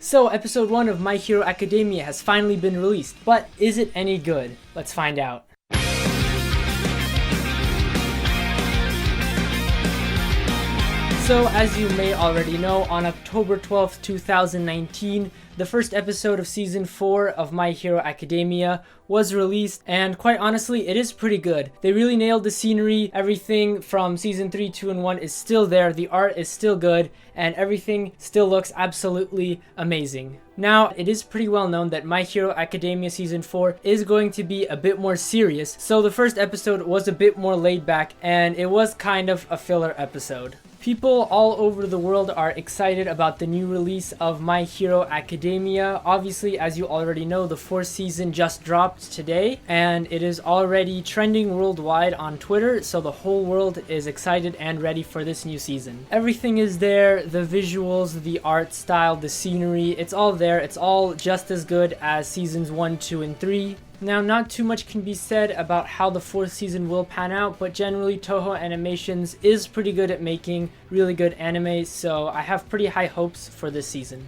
So, episode 1 of My Hero Academia has finally been released, but is it any good? Let's find out. So, as you may already know, on October 12th, 2019, the first episode of Season 4 of My Hero Academia was released, and quite honestly, it is pretty good. They really nailed the scenery. Everything from Season 3, 2, and 1 is still there, the art is still good, and everything still looks absolutely amazing. Now, it is pretty well known that My Hero Academia Season 4 is going to be a bit more serious, so the first episode was a bit more laid back, and it was kind of a filler episode. People all over the world are excited about the new release of My Hero Academia. Obviously, as you already know, the 4th season just dropped today, and it is already trending worldwide on Twitter, so the whole world is excited and ready for this new season. Everything is there, the visuals, the art style, the scenery, it's all there. It's all just as good as seasons 1, 2, and 3. Now, not too much can be said about how the 4th season will pan out, but generally Toho Animations is pretty good at making really good anime, so I have pretty high hopes for this season.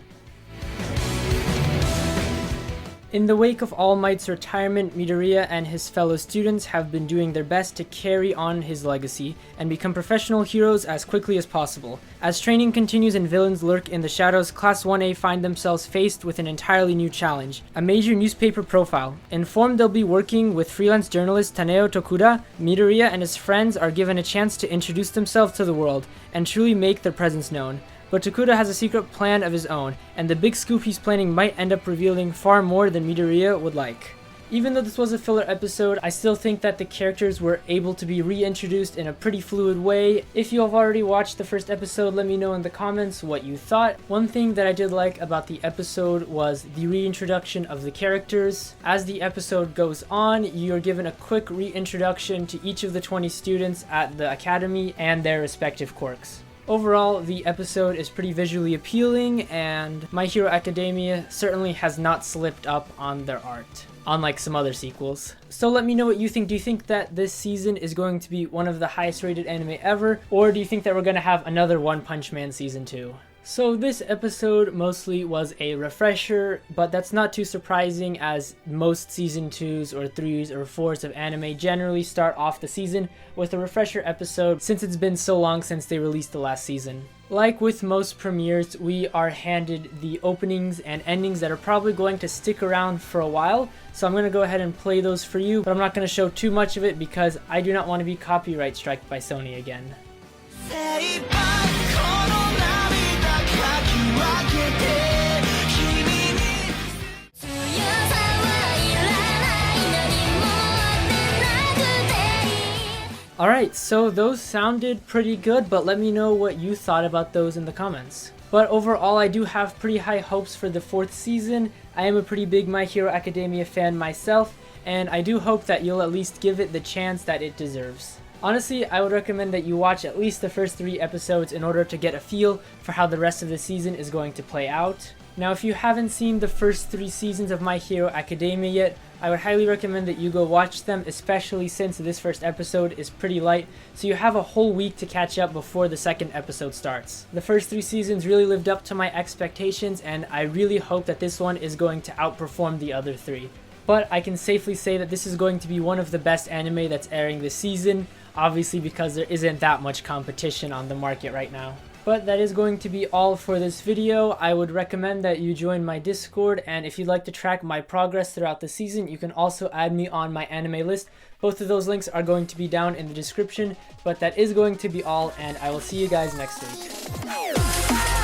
In the wake of All Might's retirement, Midoriya and his fellow students have been doing their best to carry on his legacy and become professional heroes as quickly as possible. As training continues and villains lurk in the shadows, Class 1A find themselves faced with an entirely new challenge, a major newspaper profile. Informed they'll be working with freelance journalist Taneo Tokuda, Midoriya and his friends are given a chance to introduce themselves to the world and truly make their presence known. But Tokuda has a secret plan of his own, and the big scoop he's planning might end up revealing far more than Midoriya would like. Even though this was a filler episode, I still think that the characters were able to be reintroduced in a pretty fluid way. If you have already watched the first episode, let me know in the comments what you thought. One thing that I did like about the episode was the reintroduction of the characters. As the episode goes on, you're given a quick reintroduction to each of the 20 students at the academy and their respective quirks. Overall, the episode is pretty visually appealing, and My Hero Academia certainly has not slipped up on their art, unlike some other sequels. So let me know what you think. Do you think that this season is going to be one of the highest rated anime ever, or do you think that we're going to have another One Punch Man Season 2? So this episode mostly was a refresher, but that's not too surprising as most season 2s or 3s or 4s of anime generally start off the season with a refresher episode since it's been so long since they released the last season. Like with most premieres, we are handed the openings and endings that are probably going to stick around for a while, so I'm going to go ahead and play those for you, but I'm not going to show too much of it because I do not want to be copyright striked by Sony again. Alright, so those sounded pretty good, but let me know what you thought about those in the comments. But overall, I do have pretty high hopes for the 4th season. I am a pretty big My Hero Academia fan myself, and I do hope that you'll at least give it the chance that it deserves. Honestly, I would recommend that you watch at least the first 3 episodes in order to get a feel for how the rest of the season is going to play out. Now, if you haven't seen the first 3 seasons of My Hero Academia yet, I would highly recommend that you go watch them, especially since this first episode is pretty light, so you have a whole week to catch up before the 2nd episode starts. The first 3 seasons really lived up to my expectations, and I really hope that this one is going to outperform the other 3. But I can safely say that this is going to be one of the best anime that's airing this season, obviously because there isn't that much competition on the market right now. But that is going to be all for this video. I would recommend that you join my Discord, and if you'd like to track my progress throughout the season, you can also add me on my anime list. Both of those links are going to be down in the description, but that is going to be all, and I will see you guys next week.